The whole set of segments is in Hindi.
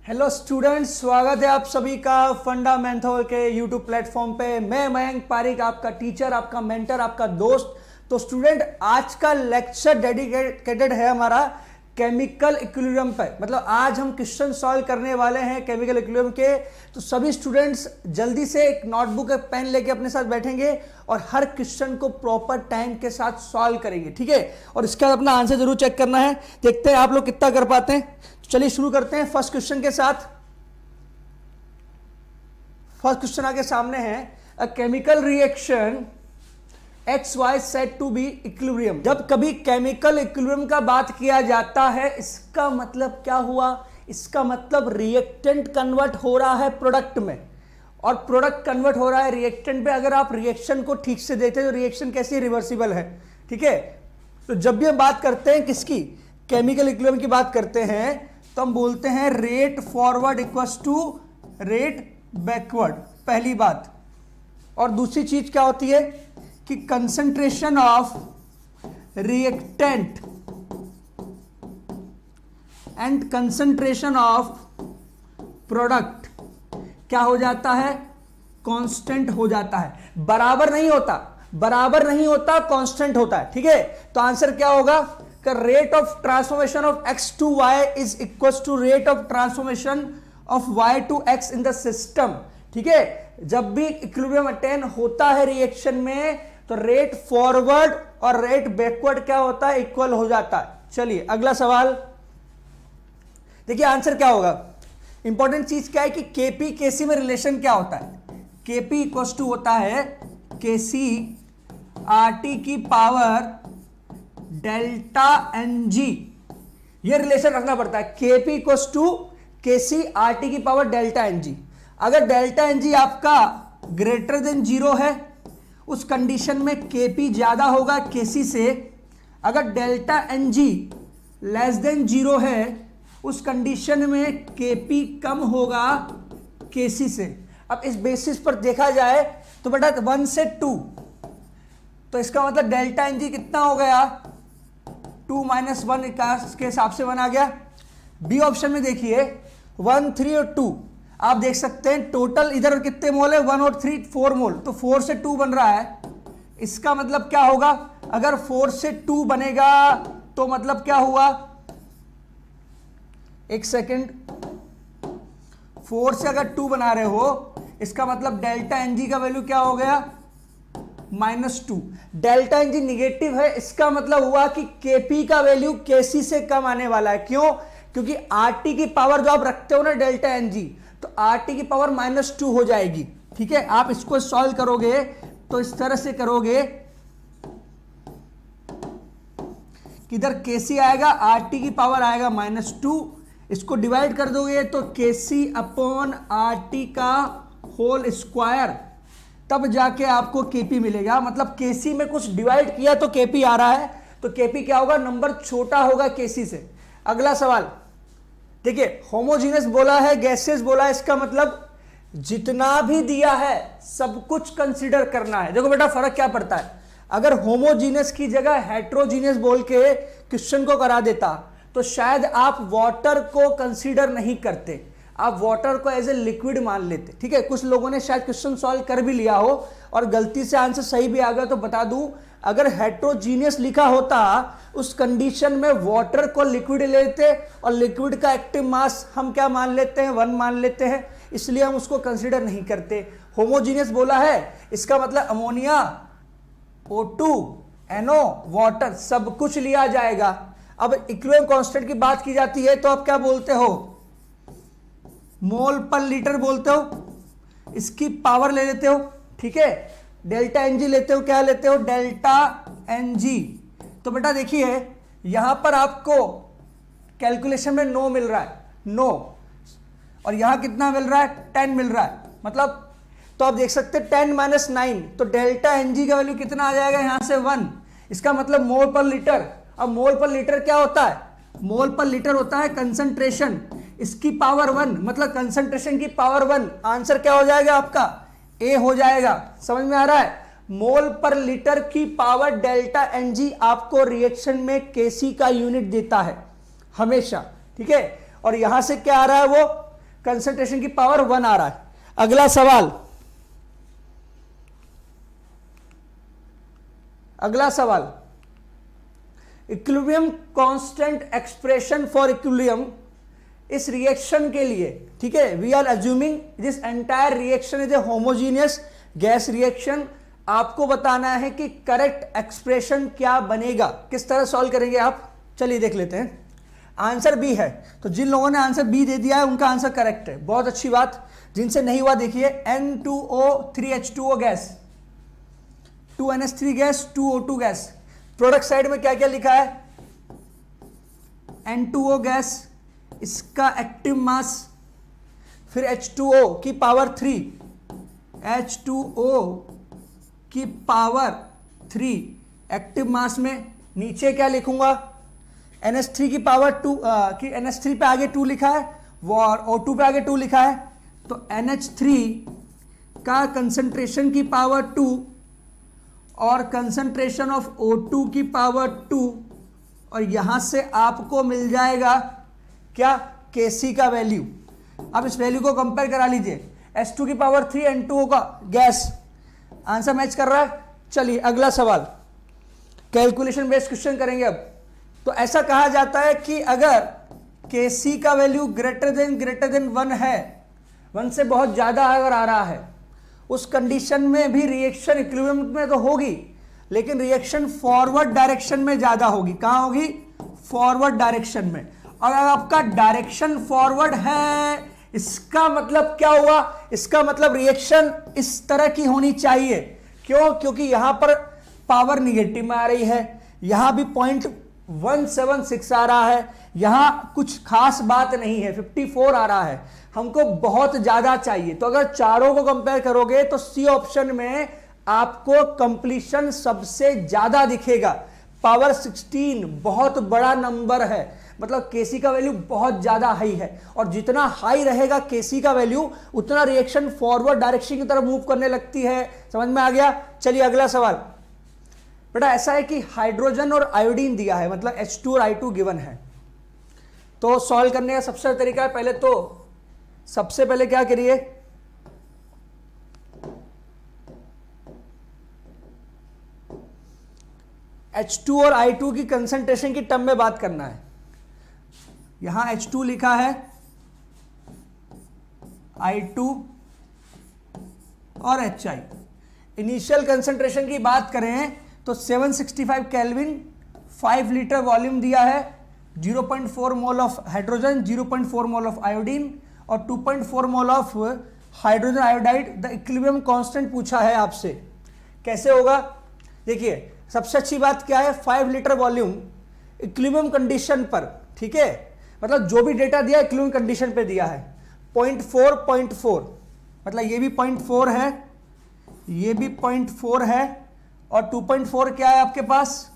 हेलो स्टूडेंट्स, स्वागत है आप सभी का फंडामेंटल के यूट्यूब प्लेटफॉर्म पे। मैं मयंक पारिक, आपका टीचर, आपका मेंटर, आपका दोस्त। तो स्टूडेंट, आज का लेक्चर डेडिकेटेड है हमारा केमिकल इक्विलिब्रियम पे। मतलब आज हम क्वेश्चन सॉल्व करने वाले हैं केमिकल इक्विलिब्रियम के। तो सभी स्टूडेंट्स जल्दी से एक नोटबुक एक पेन लेके अपने साथ बैठेंगे और हर क्वेश्चन को प्रॉपर टाइम के साथ सॉल्व करेंगे, ठीक है। और इसका अपना आंसर जरूर चेक करना है। देखते हैं आप लोग कितना कर पाते हैं। चलिए शुरू करते हैं फर्स्ट क्वेश्चन के साथ। फर्स्ट क्वेश्चन आगे सामने है, a chemical reaction XY set to be equilibrium. जब कभी केमिकल इक्विलिब्रियम का बात किया जाता है, इसका मतलब क्या हुआ? इसका मतलब रिएक्टेंट कन्वर्ट हो रहा है प्रोडक्ट में, और प्रोडक्ट कन्वर्ट हो रहा है रिएक्टेंट पे। अगर आप रिएक्शन को ठीक से देते तो रिएक्शन कैसी रिवर्सिबल है, ठीक है। तो जब भी हम बात करते हैं किसकी, केमिकल इक्विलिब्रियम की बात करते हैं, तो हम बोलते हैं rate forward equals to rate backward, पहली बात। और दूसरी चीज क्या होती है कि concentration of reactant and concentration of product क्या हो जाता है? कांस्टेंट हो जाता है। बराबर नहीं होता, बराबर नहीं होता, कांस्टेंट होता है, ठीक है। तो आंसर क्या होगा? Rate of transformation of x to y is equal to rate of transformation of y to x in the system, ठीक है। जब भी इक्विलिब्रियम अटेन होता है रिएक्शन में, तो रेट फॉरवर्ड और रेट बैकवर्ड क्या होता है? इक्वल हो जाता है। चलिए अगला सवाल देखिए, आंसर क्या होगा। इंपॉर्टेंट चीज क्या है कि केपी केसी में रिलेशन क्या होता है? केपी इक्वल टू होता है केसी आरटी की पावर डेल्टा एनजी। ये रिलेशन रखना पड़ता है, KP equal to KC RT की पावर डेल्टा एनजी। अगर डेल्टा एनजी आपका ग्रेटर देन 0 है, उस कंडीशन में केपी ज्यादा होगा केसी से। अगर डेल्टा एनजी लेस देन 0 है, उस कंडीशन में केपी कम होगा केसी से। अब इस बेसिस पर देखा जाए तो बेटा 1 से 2, तो इसका मतलब डेल्टा एनजी कितना हो गया? 2 - 1 के हिसाब से 1 आ गया। बी ऑप्शन में देखिए 1, 3 और 2, आप देख सकते हैं टोटल इधर कितने मोल है? 1 और 3 4 मोल, तो 4 से 2 बन रहा है। इसका मतलब क्या होगा? अगर 4 से 2 बनेगा तो मतलब क्या हुआ? एक सेकेंड, 4 से अगर 2 बना रहे हो, इसका मतलब डेल्टा एनजी का वैल्यू क्या हो गया? -2। डेल्टा एनजी निगेटिव है, इसका मतलब हुआ कि केपी का वैल्यू केसी से कम आने वाला है। क्यों? क्योंकि आरटी की पावर जो आप रखते हो ना डेल्टा एनजी, तो आरटी की पावर -2 हो जाएगी, ठीक है। आप इसको सॉल्व करोगे तो इस तरह से करोगे, किधर केसी आएगा, आरटी की पावर आएगा -2, इसको डिवाइड कर दोगे तो केसी अपॉन आरटी का होल स्क्वायर, तब जाके आपको केपी मिलेगा। मतलब केसी में कुछ डिवाइड किया तो केपी आ रहा है, तो केपी क्या होगा? नंबर छोटा होगा केसी से। अगला सवाल देखिए, होमोजीनियस बोला है, गैसेस बोला है, इसका मतलब जितना भी दिया है सब कुछ कंसीडर करना है। देखो बेटा फर्क क्या पड़ता है, अगर होमोजीनियस की जगह हेट्रोजीनियस बोल के क्वेश्चन को करा देता तो शायद आप वाटर को कंसीडर नहीं करते, आप वाटर को एज ए लिक्विड मान लेते, ठीक है। कुछ लोगों ने शायद क्वेश्चन सॉल्व कर भी लिया हो और गलती से आंसर सही भी आ गया, तो बता दूं, अगर हेट्रोजीनियस लिखा होता उस कंडीशन में वाटर को लिक्विड लेते, और लिक्विड का एक्टिव मास हम क्या मान लेते हैं? 1 मान लेते हैं, इसलिए हम उसको कंसीडर नहीं करते। होमोजीनियस बोला है, इसका मतलब अमोनिया, O2, NO, वाटर सब कुछ लिया जाएगा। अब इक्विलिब्रियम कांस्टेंट की बात की जाती है तो आप क्या बोलते हो? मोल पर लीटर बोलते हो, इसकी पावर ले लेते हो, ठीक है। डेल्टा एनजी लेते हो, क्या लेते हो? Delta NG. तो बेटा देखिए यहां पर आपको कैलकुलेशन में 9 मिल रहा है, 9, और यहां कितना मिल रहा है? 10 मिल रहा है। मतलब तो आप देख सकते हैं 10 - 9, तो डेल्टा एनजी का वैल्यू कितना आ जाएगा? यहां से 1। इसका मतलब मोल पर लीटर। अब मोल पर लीटर क्या होता है? मोल पर लीटर होता है कंसंट्रेशन, इसकी पावर 1, मतलब कंसंट्रेशन की पावर 1। आंसर क्या हो जाएगा आपका? ए हो जाएगा। समझ में आ रहा है? मोल पर लीटर की पावर डेल्टा एनजी आपको रिएक्शन में केसी का यूनिट देता है हमेशा, ठीक है। और यहां से क्या आ रहा है? वो कंसंट्रेशन की पावर 1 आ रहा है। अगला सवाल, equilibrium constant expression for equilibrium इस रिएक्शन के लिए, ठीक है, we are assuming this entire reaction is a homogeneous gas reaction. आपको बताना है कि करेक्ट एक्सप्रेशन क्या बनेगा, किस तरह सॉल्व करेंगे आप, चलिए देख लेते हैं। आंसर बी है, तो जिन लोगों ने आंसर बी दे दिया है उनका आंसर करेक्ट है, बहुत अच्छी बात। जिनसे नहीं हुआ देखिए, N2O 3H2O gas, 2NH3 gas, 2O2 gas. Product side में क्या क्या लिखा है, N2O गैस, इसका एक्टिव मास, फिर H2O की पावर 3, H2O की पावर 3 एक्टिव मास में। नीचे क्या लिखूंगा, NH3 की पावर 2 की NH3 पे आगे 2 लिखा है, और O2 पे आगे 2 लिखा है, तो NH3 का कंसंट्रेशन की पावर 2 और कंसंट्रेशन ऑफ O2 की पावर 2, और यहां से आपको मिल जाएगा क्या, Kc का वैल्यू। अब इस वैल्यू को कंपेयर करा लीजिए, H2 की पावर 3 N2O का गैस, आंसर मैच कर रहा है। चलिए अगला सवाल, कैलकुलेशन बेस्ड क्वेश्चन करेंगे अब। तो ऐसा कहा जाता है कि अगर Kc का वैल्यू ग्रेटर देन 1 है, 1 से बहुत ज्यादा अगर आ रहा है, उस कंडीशन में भी रिएक्शन इक्विलिब्रियम में तो होगी, लेकिन रिएक्शन फॉरवर्ड डायरेक्शन में ज्यादा होगी। कहां होगी, फॉरवर्ड डायरेक्शन में। और अगर आपका डायरेक्शन फॉरवर्ड है, इसका मतलब क्या हुआ, इसका मतलब रिएक्शन इस तरह की होनी चाहिए। क्यों, क्योंकि यहां पर पावर निगेटिव में आ रही है, यहां भी 0.176 आ रहा है, यहां कुछ खास बात नहीं है, 54 आ रहा है, हमको बहुत ज्यादा चाहिए। तो अगर चारों को कंपेयर करोगे तो सी ऑप्शन में आपको कंप्लीशन सबसे ज्यादा दिखेगा। पावर 16 बहुत बड़ा नंबर है, मतलब Kc का वैल्यू बहुत ज्यादा हाई है, और जितना हाई रहेगा Kc का वैल्यू, उतना रिएक्शन फॉरवर्ड डायरेक्शन की तरफ मूव करने लगती है। समझ में आ गया। चलिए अगला सवाल। बेटा ऐसा है कि हाइड्रोजन और आयोडीन दिया है, मतलब H2 और I2 गिवन है। तो सॉल्व करने का सबसे तरीका है, पहले तो सबसे पहले क्या करिए, H2 और I2 की कंसंट्रेशन की टर्म में बात करना है। यहां H2 लिखा है, I2 और HI। इनिशियल कंसंट्रेशन की बात करें तो 765 केल्विन, 5 लीटर वॉल्यूम दिया है, 0.4 mole of hydrogen, 0.4 mole of iodine और 2.4 mole of hydrogen iodide. The equilibrium constant पूछा है आपसे, कैसे होगा। देखिए सबसे अच्छी बात क्या है, 5 लीटर वॉल्यूम इक्विलिब्रियम कंडीशन पर, ठीक है, मतलब जो भी डेटा दिया इक्विलिब्रियम कंडीशन पे दिया है। 0.4 मतलब ये भी 0.4 है, ये भी 0.4 है, और 2.4 क्या है आपके पास,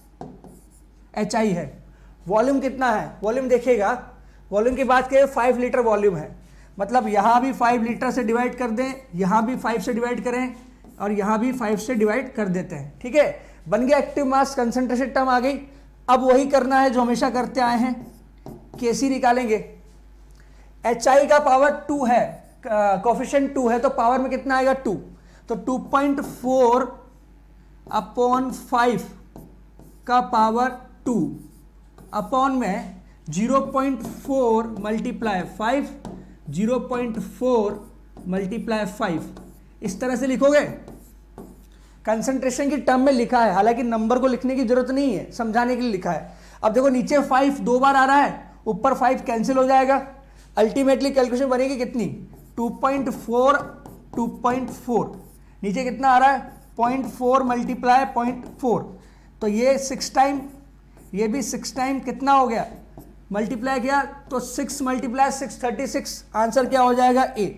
HI है। वॉल्यूम कितना है, वॉल्यूम देखिएगा, वॉल्यूम की बात करें 5 लीटर वॉल्यूम है, मतलब यहां भी 5 लीटर से डिवाइड कर दें, यहां भी 5 से डिवाइड करें, और यहां भी 5 से डिवाइड कर देते हैं, ठीक है, बन गया एक्टिव मास कंसंट्रेशन टर्म आ गई। अब वही करना है जो हमेशा करते आए हैं, Kc निकालेंगे। HI का पावर 2 है, कोफिशिएंट 2 है, तो पावर में कितना आएगा 2, तो 2.4 अपॉन 5 का पावर 2 अपॉन में 0.4 मल्टीप्लाई 5, 0.4 मल्टीप्लाई 5, इस तरह से लिखोगे। कंसंट्रेशन की टर्म में लिखा है, हालांकि नंबर को लिखने की जरूरत नहीं है, समझाने के लिए लिखा है। अब देखो नीचे 5 दो बार आ रहा है, ऊपर 5 कैंसिल हो जाएगा, अल्टीमेटली कैलकुलेशन बनेगी कितनी, 2.4 नीचे कितना आ रहा है 0.4 मल्टीप्लाई 0.4, तो ये 6 टाइम, ये भी 6 टाइम, कितना हो गया मल्टीप्लाई किया तो 6 मल्टीप्लाई 6 36, आंसर क्या हो जाएगा A।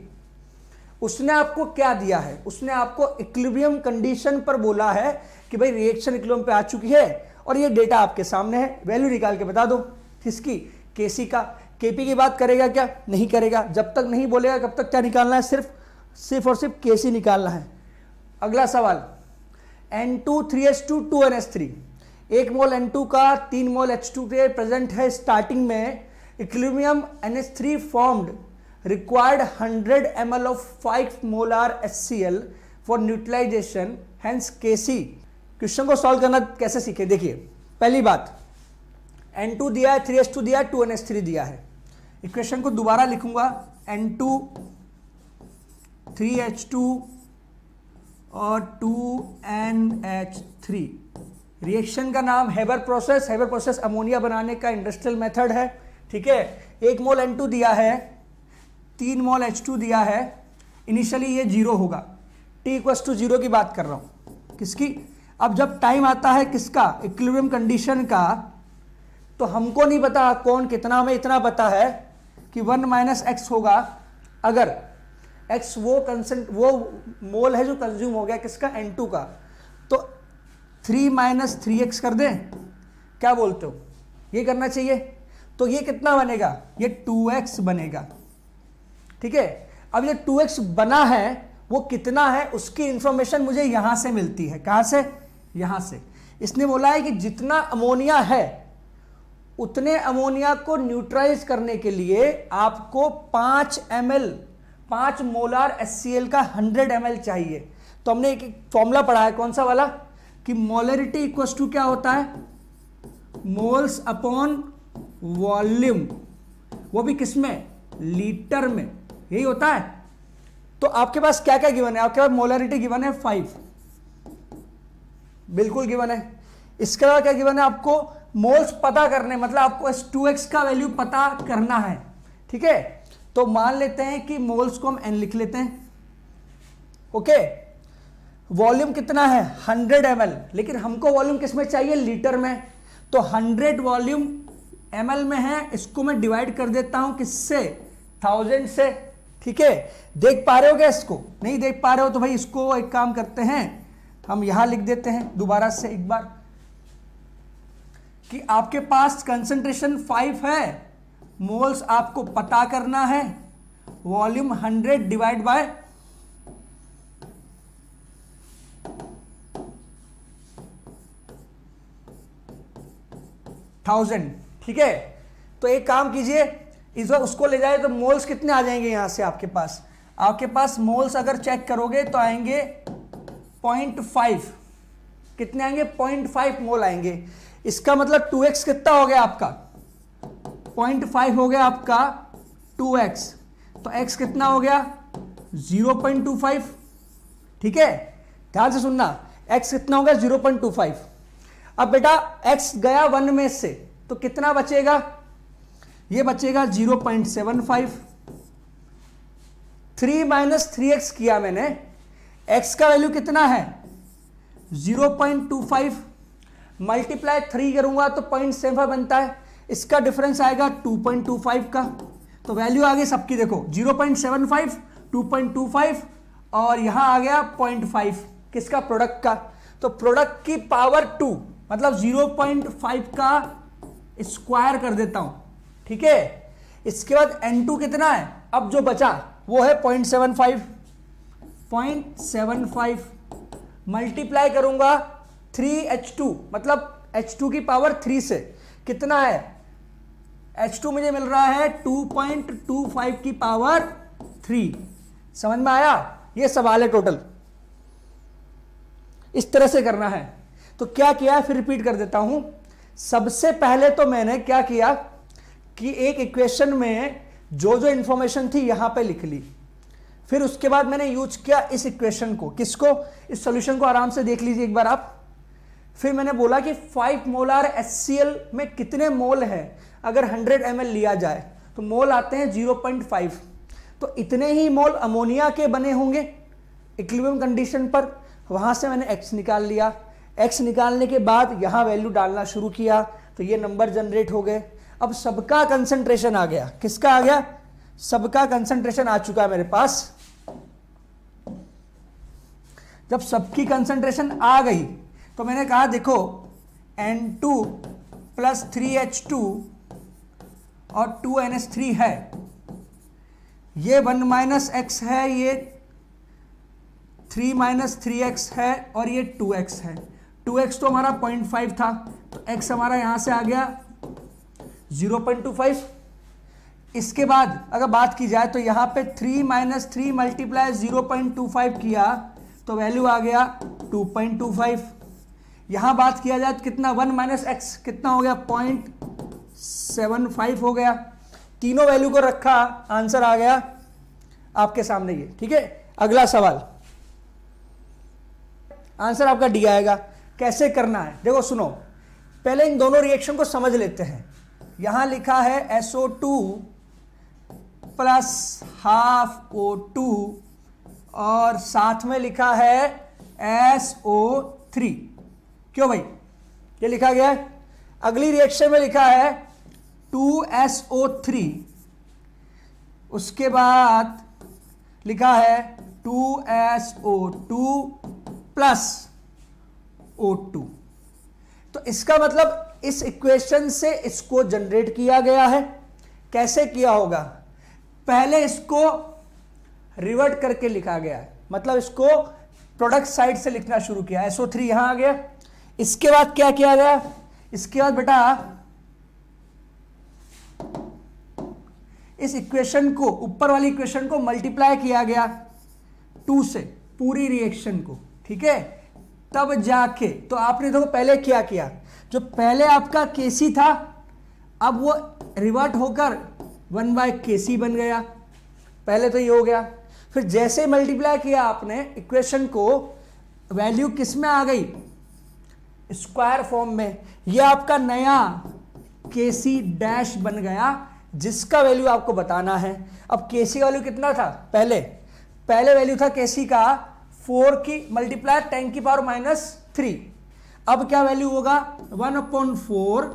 उसने आपको क्या दिया है, उसने आपको इक्विलिब्रियम कंडीशन पर बोला है कि भाई रिएक्शन इक्विलिब्रियम पे आ चुकी है, और ये डेटा आपके सामने है, वैल्यू निकाल के बता दो किसकी, Kc का। Kp की बात करेगा क्या, नहीं करेगा, जब तक नहीं बोलेगा कब तक क्या निकालना है, सिर्फ और सिर्फ Kc निकालना है। अगला सवाल, N2 3H2 2NH3, 1 मोल N2 का 3 मोल H2 के प्रेजेंट है स्टार्टिंग में, equilibrium NH3 formed, required 100 ml of 5 molar HCl for neutralization, hence Kc। Question को सॉल्व करना कैसे सीखे, देखिए पहली बात N2 दिया है, 3H2 दिया है, 2NH3 दिया है। इक्वेशन को दोबारा लिखूंगा, N2 3H2 और 2NH3। रिएक्शन का नाम Haber process. Haber process ammonia बनाने का इंडस्ट्रियल मेथड है, ठीक है। 1 मोल N2 दिया है, 3 मोल H2 दिया है। इनिशियली ये 0 होगा, T=0 की बात कर रहा हूं, किसकी। अब जब टाइम आता है किसका, इक्विलिब्रियम कंडीशन का, तो हमको नहीं पता कौन कितना, हमें इतना पता है कि 1 - x होगा अगर x वो मोल है जो कंज्यूम हो गया किसका, N2 का, तो 3 - 3x कर दें, क्या बोलते हो, ये करना चाहिए। तो ये कितना बनेगा, ये 2x बनेगा, ठीक है। अब ये 2x बना है, वो कितना है उसकी इंफॉर्मेशन मुझे यहां से मिलती है, कहां से, यहां से। इसने बोला है कि जितना अमोनिया है उतने अमोनिया को न्यूट्रलाइज करने के लिए आपको 5 मोलार HCl का 100 ml चाहिए। तो हमने एक फॉर्मूला पढ़ा है, कौन सा वाला, कि मोलरिटी इक्वल्स टू क्या होता है, मोल्स अपॉन वॉल्यूम, वो भी किसमें, लीटर में, यही होता है। तो आपके पास क्या क्या गिवन है, आपके पास मोलरिटी गिवन है 5, बिल्कुल गिवन है। इसके अलावा क्या गिवन है, आपको मोल्स पता करने, मतलब आपको S2X का वैल्यू पता करना है, ठीक है। तो मान लेते हैं कि मोल्स को हम N लिख लेते हैं, ओके। वॉल्यूम कितना है, 100 ml, लेकिन हमको वॉल्यूम किस में चाहिए, लीटर में। तो 100 वॉल्यूम ml में है, इसको मैं डिवाइड कर देता हूं किससे, 1000 से, ठीक है। देख पा रहे हो क्या इसको, नहीं देख पा रहे हो तो भाई इसको एक काम करते हैं, हम यहां लिख देते हैं दोबारा से एक बार, कि आपके पास कंसंट्रेशन 5 है, मोल्स आपको पता करना है, वॉल्यूम 100 डिवाइड बाय 1000, ठीक है। तो एक काम कीजिए, इस बार उसको ले जाए तो मोल्स कितने आ जाएंगे यहां से, आपके पास मोल्स अगर चेक करोगे तो आएंगे 0.5, कितने आएंगे, 0.5 मोल आएंगे। इसका मतलब 2x कितना हो गया आपका, 0.5 हो गया आपका 2x, तो x कितना हो गया 0.25, ठीक है। ध्यान से सुनना, x कितना हो गया 0.25। अब बेटा x गया 1 में से, तो कितना बचेगा, ये बचेगा 0.75। 3 - 3x किया मैंने, x का वैल्यू कितना है 0.25, मल्टीप्लाई 3 करूंगा तो 0.75 बनता है, इसका डिफरेंस आएगा 2.25 का। तो वैल्यू आ गई सबकी, देखो 0.75, 2.25 और यहां आ गया 0.5 किसका, प्रोडक्ट का। तो प्रोडक्ट की पावर 2, मतलब 0.5 का स्क्वायर कर देता हूं, ठीक है। इसके बाद N2 कितना है, अब जो बचा वो है 0.75 मल्टीप्लाई करूंगा 3H2, मतलब H2 की पावर 3 से, कितना है, H2 मुझे मिल रहा है 2.25 की पावर 3। समझ में आया, ये सवाल है टोटल, इस तरह से करना है। तो क्या किया, फिर रिपीट कर देता हूं। सबसे पहले तो मैंने क्या किया कि एक इक्वेशन में जो जो इंफॉर्मेशन थी यहां पे लिख ली, फिर उसके बाद मैंने यूज किया इस इक्वेशन को, किसको, इस सॉल्यूशन को आराम से देख लीजिए एक बार आप। फिर मैंने बोला कि 5 मोलार HCl में कितने मोल है, अगर 100 ml लिया जाए तो मोल आते हैं 0.5, तो इतने ही मोल अमोनिया के बने होंगे इक्विलिब्रियम कंडीशन पर। वहां से मैंने x निकाल लिया, x निकालने के बाद यहां वैल्यू डालना शुरू किया, तो ये नंबर जनरेट हो गए। अब सबका कंसंट्रेशन आ गया, किसका आ गया, सबका कंसंट्रेशन आ चुका है मेरे पास। जब सबकी कंसंट्रेशन आ गई तो मैंने कहा देखो N2 + 3H2 और 2NH3 है, ये 1 - x है, ये 3 - 3x है और ये 2x है। 2x तो हमारा 0.5 था, तो x हमारा यहां से आ गया 0.25। इसके बाद अगर बात की जाए तो यहाँ पे 3 माइनस 3 मल्टीप्लाई 0.25 किया तो वैल्यू आ गया 2.25। यहाँ बात किया जाए तो कितना 1 माइनस एक्स कितना हो गया 0.75 हो गया। तीनों वैल्यू को रखा, आंसर आ गया आपके सामने ये। ठीक है, अगला सवाल, आंसर आपका डी आएगा। कैसे करना है देखो सुनो, पहले इन दोनों रिएक्शन को समझ लेते हैं। यहां लिखा है SO2 प्लस हाफ O2 और साथ में लिखा है SO3। क्यों भाई, ये लिखा गया है। अगली रिएक्शन में लिखा है 2SO3, उसके बाद लिखा है 2SO2 प्लस O2। तो इसका मतलब इस इक्वेशन से इसको जनरेट किया गया है। कैसे किया होगा, पहले इसको रिवर्ट करके लिखा गया है, मतलब इसको प्रोडक्ट साइड से लिखना शुरू किया। SO3 यहां आ गया। इसके बाद क्या किया गया, इसके बाद बेटा इस इक्वेशन को, ऊपर वाली इक्वेशन को मल्टीप्लाई किया गया 2 से पूरी रिएक्शन को। ठीक है, तब जाके तो आपने देखो पहले क्या किया, जो पहले आपका Kc था अब वो रिवर्ट होकर 1/Kc बन गया। पहले तो ये हो गया, फिर जैसे मल्टीप्लाई किया आपने इक्वेशन को, वैल्यू किस में आ गई, स्क्वायर फॉर्म में। ये आपका नया Kc डैश बन गया, जिसका वैल्यू आपको बताना है। अब Kc का वैल्यू कितना था, पहले वैल्यू था Kc का 4 की मल्टीप्लाई 10 की पावर -3। अब क्या वैल्यू होगा 1/4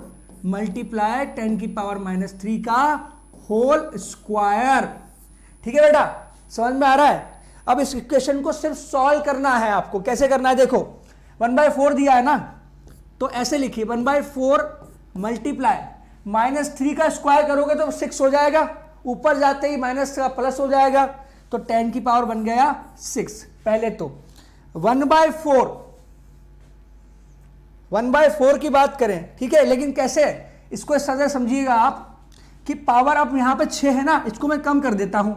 मल्टीप्लाई 10 की पावर -3 का होल स्क्वायर। ठीक है बेटा, समझ में आ रहा है। अब इस इक्वेशन को सिर्फ सॉल्व करना है आपको। कैसे करना है देखो, 1/4 दिया है ना, तो ऐसे लिखिए 1/4 मल्टीप्लाई -3 का स्क्वायर करोगे तो 6 हो जाएगा, ऊपर जाते ही माइनस का प्लस हो जाएगा, तो 10 की पावर बन गया 6। पहले तो 1/4 की बात करें, ठीक है, लेकिन कैसे, इसको इस तरह समझिएगा आप कि पावर अब यहां पे 6 है ना, इसको मैं कम कर देता हूं।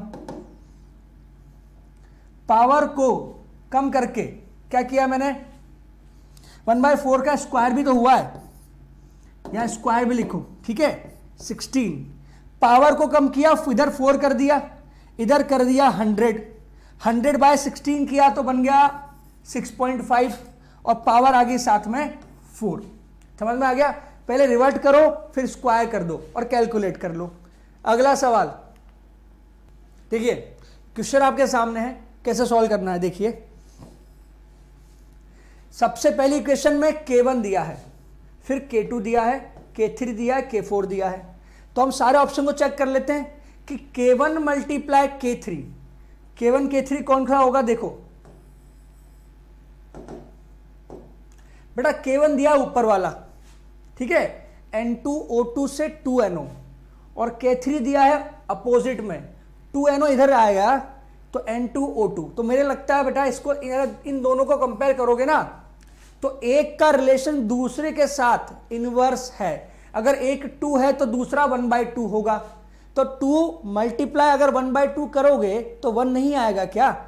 पावर को कम करके क्या किया मैंने, 1/4 का स्क्वायर भी तो हुआ है, यहां स्क्वायर भी लिखो। ठीक है, 16। पावर को कम किया, इधर 4 कर दिया, इधर कर दिया 100/16 किया तो बन गया 6.5 और पावर आ गई साथ में 4। समझ में आ गया। पहले रिवर्ट करो फिर स्क्वायर कर दो और कैलकुलेट कर लो। अगला सवाल देखिए, क्वेश्चन आपके सामने है, कैसे सॉल्व करना है देखिए। सबसे पहली इक्वेशन में K1 दिया है, फिर K2 दिया है, K3 दिया है, K4 दिया है। तो हम सारे ऑप्शन को चेक कर लेते हैं कि K1 multiply K3, K1 K3 कौन सा होगा। देखो बेटा K1 दिया ऊपर वाला, ठीक है, N2O2 से 2NO, और K3 दिया है अपोजिट में 2NO इधर आएगा तो N2O2। तो मेरे लगता है बेटा इसको इन दोनों को कंपेयर करोगे ना तो एक का रिलेशन दूसरे के साथ इनवर्स है। अगर एक 2 है तो दूसरा 1/2 होगा। तो 2 मल्टीप्लाई अगर 1/2 करोगे तो 1 नहीं आएगा क्या।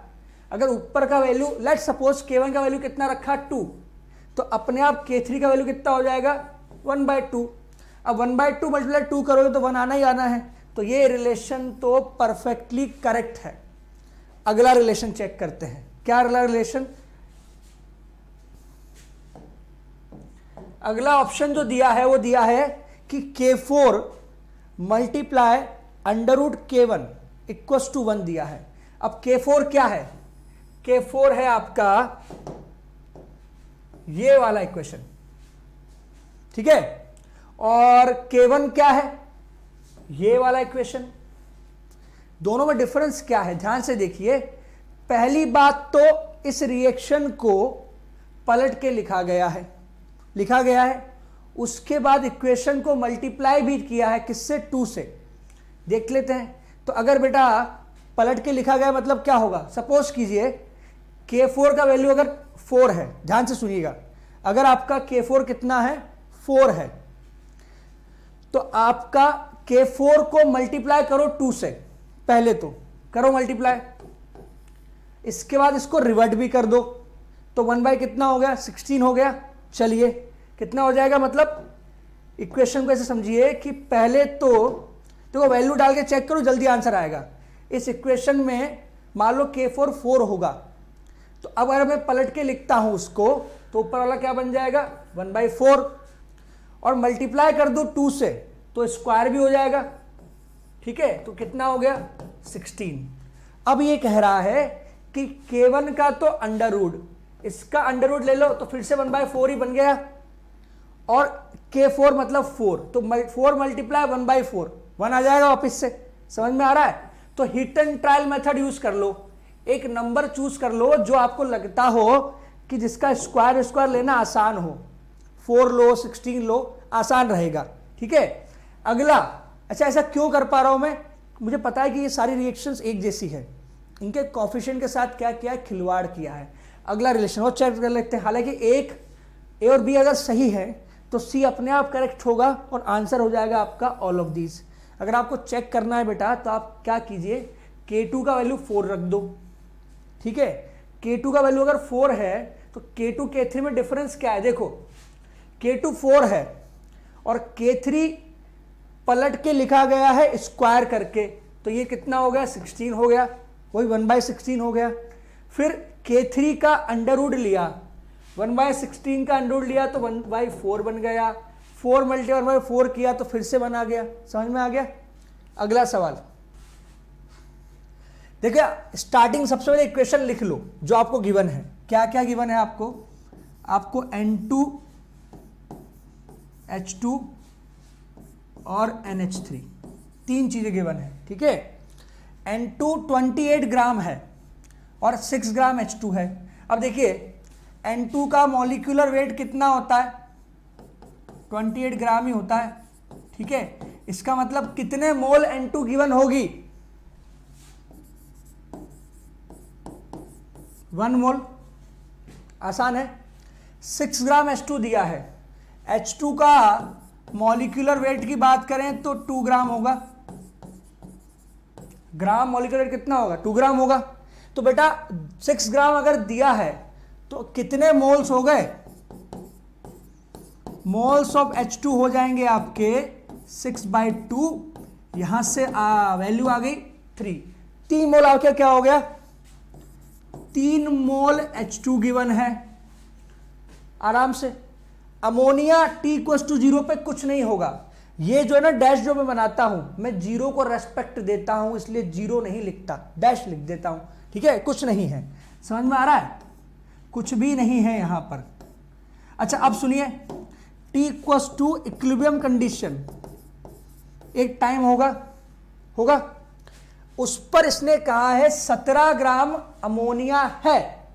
अगर ऊपर का वैल्यू लेट सपोज K1 का वैल्यू कितना रखा 2, तो अपने आप K3 का वैल्यू कितना हो जाएगा 1/2। अब 1/2 मल्टीप्लाई 2 करोगे तो 1 आना ही आना है। तो ये रिलेशन तो परफेक्टली करेक्ट है। अगला रिलेशन चेक करते हैं, क्या अगला रिलेशन, अगला ऑप्शन जो दिया है वो दिया है कि K4 multiply √K1 equals to 1 दिया है। अब K4 क्या है, K4 है आपका ये वाला इक्वेशन, ठीक है, और K1 क्या है, ये वाला इक्वेशन। दोनों में डिफरेंस क्या है ध्यान से देखिए। पहली बात तो इस रिएक्शन को पलट के लिखा गया है, उसके बाद इक्वेशन को मल्टीप्लाई भी किया है, किससे 2 से। देख लेते हैं। तो अगर बेटा पलट के लिखा गया मतलब क्या होगा, सपोज कीजिए K4 का वैल्यू अगर 4 है, ध्यान से सुनिएगा, अगर आपका K4 कितना है 4 है, तो आपका K4 को मल्टीप्लाई करो 2 से, पहले तो करो मल्टीप्लाई, इसके बाद इसको रिवर्ट भी कर दो, तो 1 बाई कितना हो गया 16 हो गया। चलिए कितना हो जाएगा, मतलब इक्वेशन को ऐसे समझिए कि पहले तो देखो वैल्यू डाल के चेक करो, जल्दी आंसर आएगा। इस इक्वेशन में मान लो K4 4 होगा, तो अब अगर मैं पलट के लिखता हूं उसको, तो ऊपर वाला क्या बन जाएगा 1 बाई 4, और मल्टीप्लाई कर दो 2 से तो स्क्वायर भी हो जाएगा, ठीक है। तो कितना हो गया 16। अब ये कह रहा है कि K1 का तो अंडर रूट, इसका अंडर रूट ले लो तो फिर से 1 बाई 4 ही बन गया, और K4 मतलब 4, तो 4 मल्टीप्लाई 1 बाई 4, 1 आ जाएगा वापिस से। समझ में आ रहा है? तो hit and trial method use कर लो, एक नंबर चूज कर लो जो आपको लगता हो कि जिसका स्क्वायर स्क्वायर लेना आसान हो, 4 लो 16 लो, आसान रहेगा, ठीक है। अगला, अच्छा ऐसा क्यों कर पा रहा हूं मैं, मुझे पता है कि ये सारी रिएक्शंस एक जैसी है, इनके कोफिशिएंट के साथ क्या किया है, खिलवाड़ किया है। अगला रिलेशन और चेक कर लेते हैं। हालांकि एक ए और बी अगर सही है तो सी अपने आप करेक्ट होगा और आंसर हो जाएगा आपका ऑल ऑफ दीज। अगर आपको चेक करना है बेटा तो आप क्या कीजिए, K2 का वैल्यू 4 रख दो, ठीक है। K2 का वैल्यू अगर 4 है तो K2 K3 में डिफरेंस क्या है, देखो K2 4 है और K3 पलट के लिखा गया है स्क्वायर करके, तो ये कितना हो गया 16 हो गया, वही 1 बाई 16 हो गया। फिर K3 का अंडर रूट लिया, 1 बाई 16 का अंडर रूट लिया तो 1 बाई 4 बन गया, 4 मल्टीप्लाई 1 बाई 4 किया तो फिर से 1 आ गया। समझ में आ गया? अगला सवाल देखिए, स्टार्टिंग सबसे पहले इक्वेशन लिख लो जो आपको गिवन है। क्या क्या गिवन है आपको, आपको N2H2 और NH3 तीन चीजें गिवन है, ठीक है। N2 28 ग्राम है और 6 ग्राम H2 है। अब देखिए N2 का मॉलिक्यूलर वेट कितना होता है, 28 ग्राम ही होता है, ठीक है। इसका मतलब कितने मोल N2 गिवन होगी, 1 मोल, आसान है। 6 ग्राम H2 दिया है, H2 का मॉलिक्यूलर वेट की बात करें तो 2 ग्राम होगा, ग्राम मॉलिक्यूलर वेट कितना होगा 2 ग्राम होगा। तो बेटा 6 ग्राम अगर दिया है तो कितने मोल्स हो गए, मोल्स ऑफ H2 हो जाएंगे आपके 6/2, यहां से वैल्यू आ गई 3, 3 मोल आके क्या हो गया 3 मोल H2 गिवन है आराम से। अमोनिया T=0 पे कुछ नहीं होगा, ये जो है ना डैश जो मैं बनाता हूं, मैं जीरो को रेस्पेक्ट देता हूं, इसलिए जीरो नहीं लिखता, डैश लिख देता हूं, ठीक है। कुछ नहीं है, समझ में आ रहा है, कुछ भी नहीं है यहां पर। अच्छा अब सुनिए, T= इक्विलिब्रियम कंडीशन, एक टाइम होगा उस पर इसने कहा है 17 ग्राम अमोनिया है।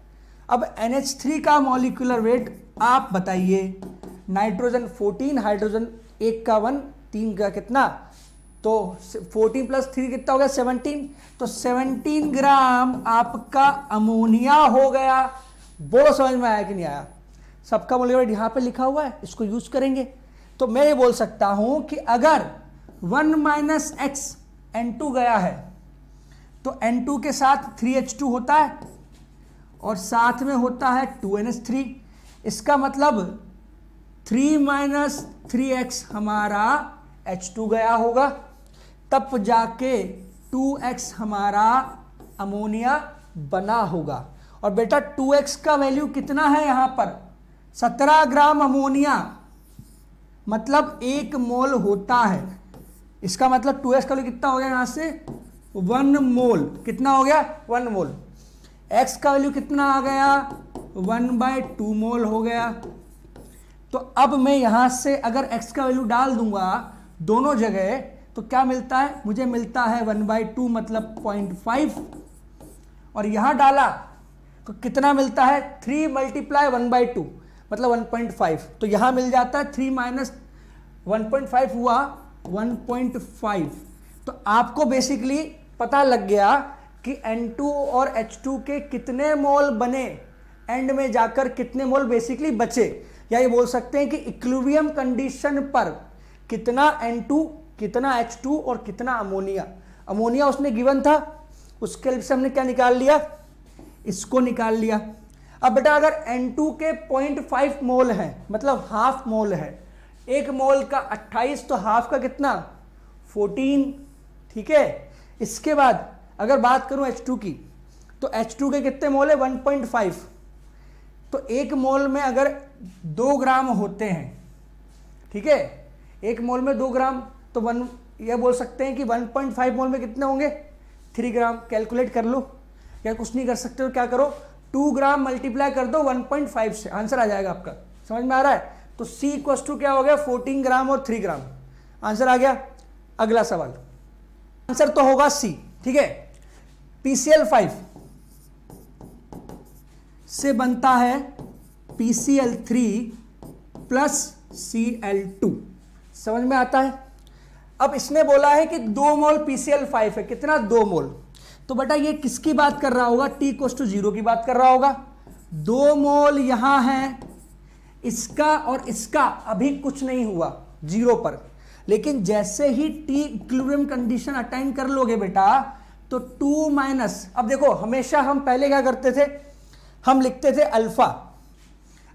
अब NH3 का मॉलिक्यूलर वेट आप बताइए, नाइट्रोजन 14, हाइड्रोजन 1 का 1, 3 का कितना, तो 14 + 3 कितना हो गया 17, तो 17 ग्राम आपका अमोनिया हो गया। बोलो समझ में आया कि नहीं आया? सबका मॉलिक्यूलर वेट यहां पे लिखा हुआ है, इसको यूज करेंगे। तो मैं ये बोल सकता हूं कि अगर 1 - x N2 गया है तो N2 के साथ 3H2 होता है और साथ में होता है 2NH3, इसका मतलब 3 - 3x हमारा H2 गया होगा, तब जाके 2x हमारा अमोनिया बना होगा। और बेटा 2x का वैल्यू कितना है यहां पर 17 ग्राम अमोनिया, मतलब 1 मोल होता है, इसका मतलब 2x का वैल्यू कितना हो गया यहां से 1 मोल, कितना हो गया 1 मोल। x का वैल्यू कितना आ गया 1/2 मोल हो गया। तो अब मैं यहां से अगर x का वैल्यू डाल दूंगा दोनों जगह तो क्या मिलता है, मुझे मिलता है 1/2 मतलब 0.5, और यहां डाला तो कितना मिलता है 3 × 1/2 मतलब 1.5, तो यहां मिल जाता है 3 - 1.5 हुआ 1.5। तो आपको बेसिकली पता लग गया कि N2 और H2 के कितने मोल बने, एंड में जाकर कितने मोल बेसिकली बचे, या ये बोल सकते हैं कि इक्विलिब्रियम कंडीशन पर कितना N2 कितना H2 और कितना अमोनिया। अमोनिया उसने गिवन था, उसके हेल्प से हमने क्या निकाल लिया, इसको निकाल लिया। अब बेटा अगर N2 के 0.5 मोल है, मतलब हाफ मोल है, एक मोल का 28, तो हाफ का कितना 14, ठीक है। इसके बाद अगर बात करूं H2 की, तो H2 के कितने मोल है 1.5, तो एक मोल में अगर 2 ग्राम होते हैं, ठीक है, एक मोल में 2 ग्राम, तो यह बोल सकते हैं कि 1.5 मोल में कितने होंगे 3 ग्राम। कैलकुलेट कर लो, या कुछ नहीं कर सकते हो क्या करो, 2 ग्राम मल्टीप्लाई कर दो 1.5 से, आंसर आ जाएगा आपका। समझ में आ रहा है? तो C इक्वल टू क्या हो गया 14 ग्राम और 3 ग्राम, आंसर आ गया। अगला सवाल, आंसर तो होगा C, ठीक है। PCl5 से बनता है PCl3 प्लस Cl2, समझ में आता है? अब इसने बोला है कि 2 मोल PCl5 है, कितना 2 मोल, तो बेटा ये किसकी बात कर रहा होगा, T इक्वल टू 0 की बात कर रहा होगा। 2 मोल यहां है, इसका और इसका अभी कुछ नहीं हुआ 0 पर, लेकिन जैसे ही T इक्विलिब्रियम कंडीशन अटेन कर लोगे बेटा, तो 2 माइनस, अब देखो हमेशा हम पहले क्या करते थे, हम लिखते थे अल्फा।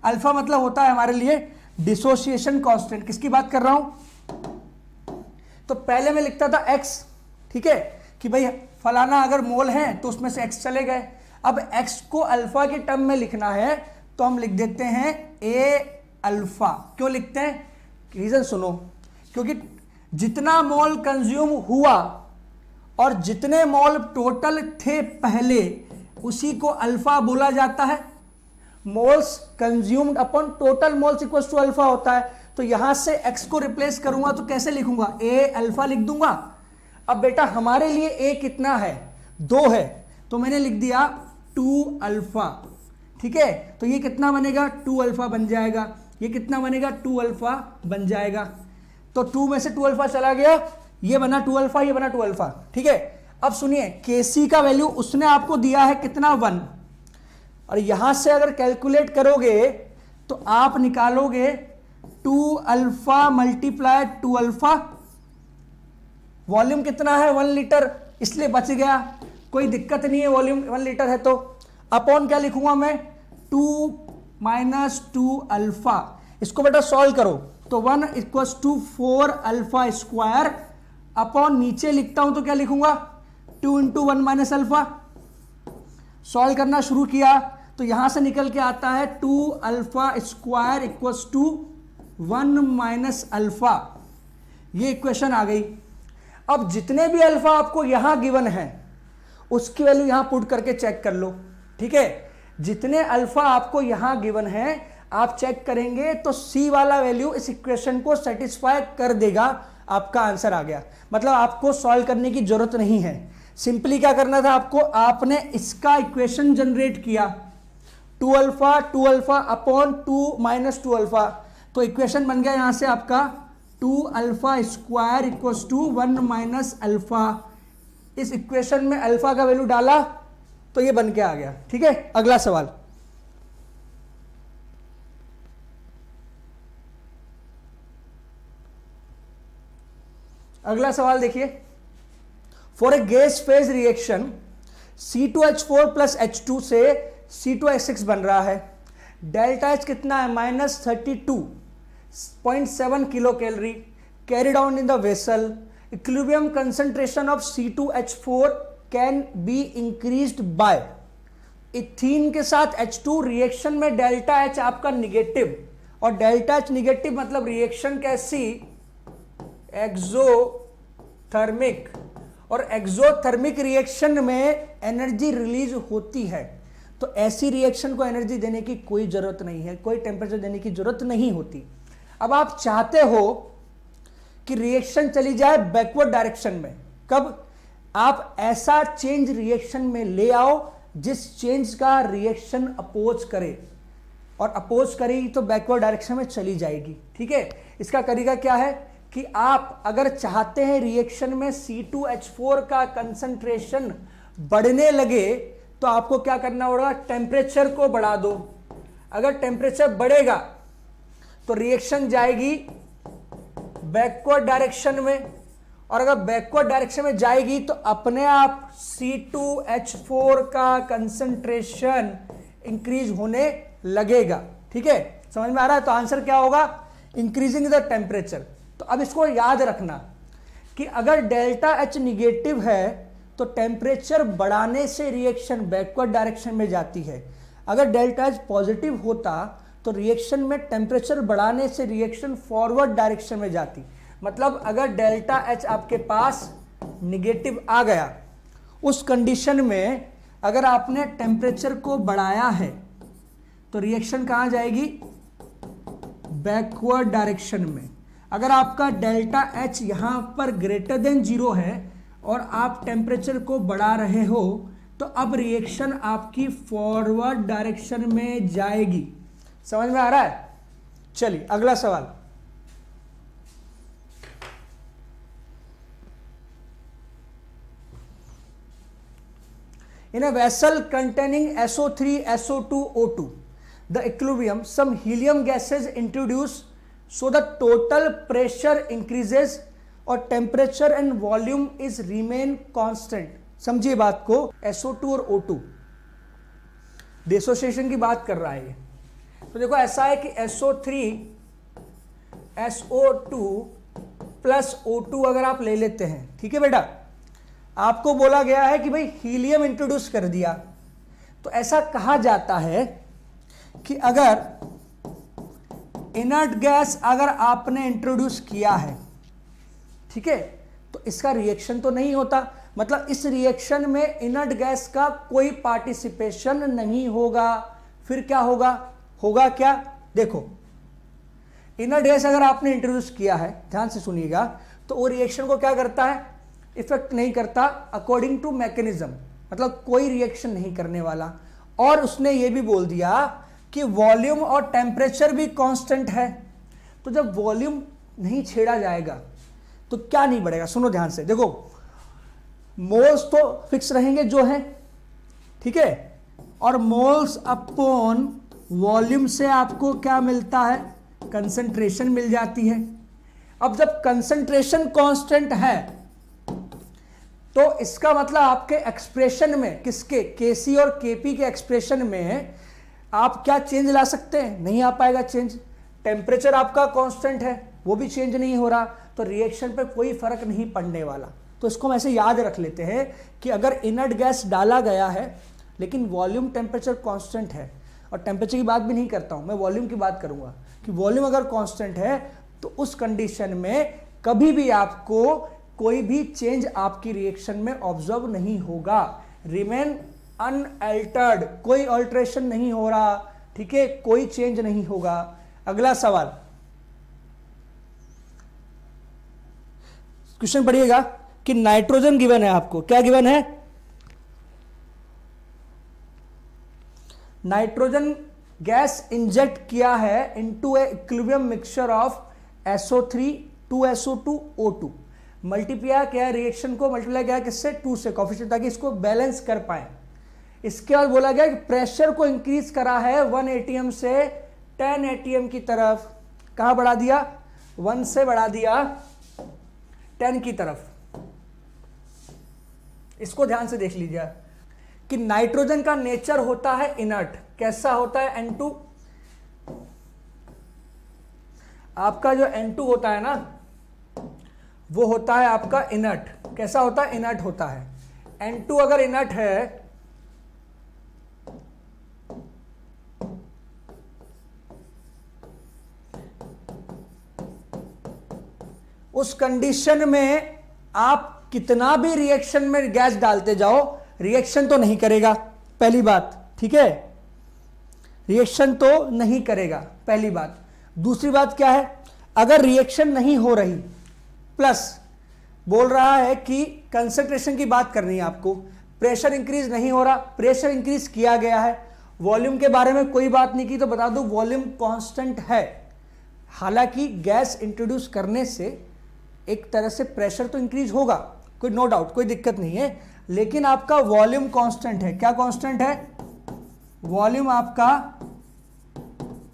अल्फा मतलब होता है हमारे लिए डिसोसिएशन कांस्टेंट। किसकी बात कर रहा हूं, तो पहले मैं लिखता था x, ठीक है, कि भाई फलाना अगर मोल है तो उसमें से x चले गए। अब x को अल्फा के टर्म में लिखना है तो हम लिख देते हैं a अल्फा। क्यों लिखते हैं, रीजन सुनो, क्योंकि जितना मोल कंज्यूम हुआ और जितने मोल टोटल थे पहले, उसी को अल्फा बोला जाता है। Moles consumed upon total moles equals to alpha होता है। तो यहां से x को रिप्लेस करूंगा तो कैसे लिखूंगा, a अल्फा लिख दूंगा। अब बेटा हमारे लिए a कितना है, 2 है, तो मैंने लिख दिया 2 अल्फा, ठीक है। तो ये कितना बनेगा 2 अल्फा बन जाएगा, ये कितना बनेगा 2 अल्फा बन जाएगा। तो 2 में से 2 अल्फा चला गया, ये बना 2 अल्फा, ये बना 2 अल्फा, ठीक है। अब सुनिए Kc का वैल्यू उसने आपको दिया है कितना 1, और यहां से अगर कैलकुलेट करोगे तो आप निकालोगे 2 अल्फा मल्टीप्लाई 2 अल्फा, वॉल्यूम कितना है 1 लीटर, इसलिए बच गया, कोई दिक्कत नहीं है, वॉल्यूम 1 लीटर है। तो अपॉन क्या लिखूंगा मैं 2 माइनस 2 अल्फा। इसको बेटा सॉल्व करो तो 1 equals to 4 alpha square, upon नीचे लिखता हूं तो क्या लिखूंगा 2 इंटू 1 माइनस अल्फा। सॉल्व करना शुरू किया तो यहां से निकल के आता है 2 alpha square equals to 1 minus alpha. ये इक्वेशन आ गई। अब जितने भी अल्फा आपको यहां गिवन है उसकी वैल्यू यहां पुट करके चेक कर लो, ठीक है। जितने अल्फा आपको यहां गिवन है आप चेक करेंगे तो C वाला वैल्यू इस इक्वेशन को सेटिस्फाई कर देगा, आपका आंसर आ गया। मतलब आपको सॉल्व करने की जरूरत नहीं है, सिंपली क्या करना था आपको, आपने इसका इक्वेशन जनरेट किया 2 अल्फा अपॉन 2 माइनस 2 अल्फा, तो इक्वेशन बन गया यहां से आपका 2 alpha square equals to 1 minus alpha. इस इक्वेशन में अल्फा का वैल्यू डाला तो ये बन के आ गया, ठीक है। अगला सवाल, अगला सवाल देखिए, for a gas phase reaction C2H4 plus H2 से C2H6 बन रहा है, डेल्टा H कितना है -32.7 kilo calorie, carried on in the vessel, equilibrium concentration of C2H4 can be increased by. Ethene के साथ H2 रिएक्शन में डेल्टा H आपका निगेटिव, और डेल्टा H निगेटिव मतलब रिएक्शन कैसी, एक्सोथर्मिक, और एक्सोथर्मिक रिएक्शन में एनर्जी रिलीज होती है। तो ऐसी रिएक्शन को एनर्जी देने की कोई जरूरत नहीं है, कोई टेम्परेचर देने की जरूरत नहीं होती। अब आप चाहते हो कि रिएक्शन चली जाए बैकवर्ड डायरेक्शन में, कब, आप ऐसा चेंज रिएक्शन में ले आओ जिस चेंज का रिएक्शन अपोज करे, और अपोज करेगी तो बैकवर्ड डायरेक्शन में चली जाएगी, ठीक है। इसका तरीका क्या है कि आप अगर चाहते हैं रिएक्शन में C2H4 का कंसंट्रेशन बढ़ने लगे तो आपको क्या करना होगा, टेम्परेचर को बढ़ा दो। अगर टेम्परेचर बढ़ेगा तो रिएक्शन जाएगी बैकवर्ड डायरेक्शन में, और अगर बैकवर्ड डायरेक्शन में जाएगी तो अपने आप C2H4 का कंसंट्रेशन इंक्रीज होने लगेगा। ठीक है, समझ में आ रहा है? तो आंसर क्या होगा? Increasing the temperature. तो अब इसको याद रखना कि अगर डेल्टा H निगेटिव है तो टेम्परेचर बढ़ाने से रिएक्शन बैकवर्ड डायरेक्शन में जाती है। अगर डेल्टा H पॉजिटिव होता तो रिएक्शन में टेम्परेचर बढ़ाने से रिएक्शन फॉरवर्ड डायरेक्शन में जाती। मतलब अगर डेल्टा H आपके पास निगेटिव आ गया, उस कंडीशन में अगर आपने टेम्परेचर को बढ़ाया है तो रिएक्शन कहां जाएगी? बैकवर्ड डायरेक्शन में। अगर आपका डेल्टा H यहां पर ग्रेटर देन 0 है और आप टेम्परेचर को बढ़ा रहे हो तो अब रिएक्शन आपकी फॉरवर्ड डायरेक्शन में जाएगी। समझ में आ रहा है? चलिए अगला सवाल। In a vessel containing SO3, SO2, O2, the equilibrium, some helium gases introduced so the total pressure increases और temperature and volume is remain constant। समझिए बात को, SO2 और O2 डिसोसिएशन की बात कर रहा है ये। तो देखो ऐसा है कि SO3, SO2 प्लस O2 अगर आप ले लेते हैं, ठीक है बेटा, आपको बोला गया है कि भाई हीलियम इंट्रोड्यूस कर दिया, तो ऐसा कहा जाता है कि अगर इनर्ट गैस अगर आपने इंट्रोड्यूस किया है, ठीक है, तो इसका रिएक्शन तो नहीं होता। मतलब इस रिएक्शन में इनर्ट गैस का कोई पार्टिसिपेशन नहीं होगा। फिर क्या होगा? होगा क्या? देखो, इनर्ट गैस अगर आपने इंट्रोड्यूस किया है, ध्यान से सुनिएगा, तो वो रिएक्शन को क्या करता है? इफेक्ट नहीं करता अकॉर्डिंग टू मैकेनिज्म, मतलब कोई रिएक्शन नहीं करने वाला। और उसने ये भी बोल दिया कि वॉल्यूम और टेम्परेचर भी कांस्टेंट है। तो जब वॉल्यूम नहीं छेड़ा जाएगा तो क्या नहीं बढ़ेगा? सुनो ध्यान से, देखो मोल्स तो फिक्स रहेंगे जो है, ठीक है, और मोल्स अपॉन वॉल्यूम से आपको क्या मिलता है? कंसंट्रेशन मिल जाती है। अब जब कंसंट्रेशन कांस्टेंट है तो इसका मतलब आपके एक्सप्रेशन में, किसके? केसी और केपी के एक्सप्रेशन में आप क्या चेंज ला सकते हैं? नहीं आ पाएगा चेंज। टेम्परेचर आपका कांस्टेंट है, वो भी चेंज नहीं हो रहा, तो रिएक्शन पे कोई फर्क नहीं पड़ने वाला। तो इसको हम ऐसे याद रख लेते हैं कि अगर इनर्ट गैस डाला गया है लेकिन वॉल्यूम टेम्परेचर कांस्टेंट है, और टेम्परेचर की बात भी नहीं करता हूं मैं, वॉल्यूम की बात करूंगा कि वॉल्यूम अगर कांस्टेंट है तो उस कंडीशन में कभी भी आपको कोई भी चेंज आपकी रिएक्शन में ऑब्जर्व नहीं होगा। रिमेन अनअल्टर्ड, कोई अल्टरेशन नहीं हो रहा, ठीक है, कोई चेंज नहीं होगा। अगला सवाल, क्वेश्चन पढ़िएगा कि नाइट्रोजन गिवन है आपको। क्या गिवन है? नाइट्रोजन गैस इंजेक्ट किया है into A equilibrium mixture of SO3, 2SO2, O2। Multiply किया है, रिएक्शन को मल्टीप्लाई किया किससे? 2 से, कोफिशिएंट, ताकि इसको बैलेंस कर पाए। इसके बाद बोला गया कि प्रेशर को इंक्रीज करा है 1 atm से 10 atm की तरफ। कहां बढ़ा दिया? 1 से बढ़ा दिया 10 की तरफ। इसको ध्यान से देख लीजिए कि नाइट्रोजन का नेचर होता है इनर्ट। कैसा होता है? N2। आपका जो N2 होता है ना, वो होता है आपका इनर्ट। कैसा होता है? इनर्ट होता है। N2 अगर इनर्ट है उस कंडीशन में आप कितना भी रिएक्शन में गैस डालते जाओ, रिएक्शन तो नहीं करेगा, पहली बात, ठीक है, रिएक्शन तो नहीं करेगा, पहली बात। दूसरी बात क्या है? अगर रिएक्शन नहीं हो रही, प्लस बोल रहा है कि कंसंट्रेशन की बात करनी है आपको, प्रेशर इंक्रीज नहीं हो रहा, प्रेशर इंक्रीज किया गया है, वॉल्यूम के बारे में कोई बात नहीं की, तो बता दो वॉल्यूम कांस्टेंट है। हालांकि गैस इंट्रोड्यूस करने से एक तरह से प्रेशर तो इंक्रीज होगा, कोई नो डाउट, कोई दिक्कत नहीं है, लेकिन आपका वॉल्यूम कांस्टेंट है। क्या कांस्टेंट है? वॉल्यूम आपका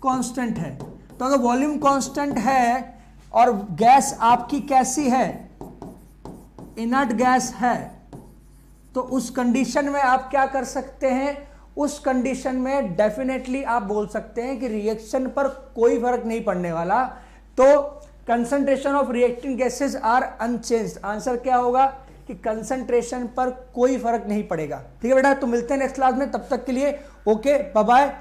कांस्टेंट है। तो अगर वॉल्यूम कांस्टेंट है और गैस आपकी कैसी है? इनर्ट गैस है तो उस कंडीशन में आप क्या कर सकते हैं, उस कंडीशन में डेफिनेटली आप बोल सकते हैं कि रिएक्शन पर कोई फर्क नहीं पड़ने वाला, तो concentration of reacting gases are unchanged. Answer क्या होगा कि कंसंट्रेशन पर कोई फर्क नहीं पड़ेगा। ठीक है बेटा, तो मिलते हैं नेक्स्ट क्लास में, तब तक के लिए ओके बाय बाय।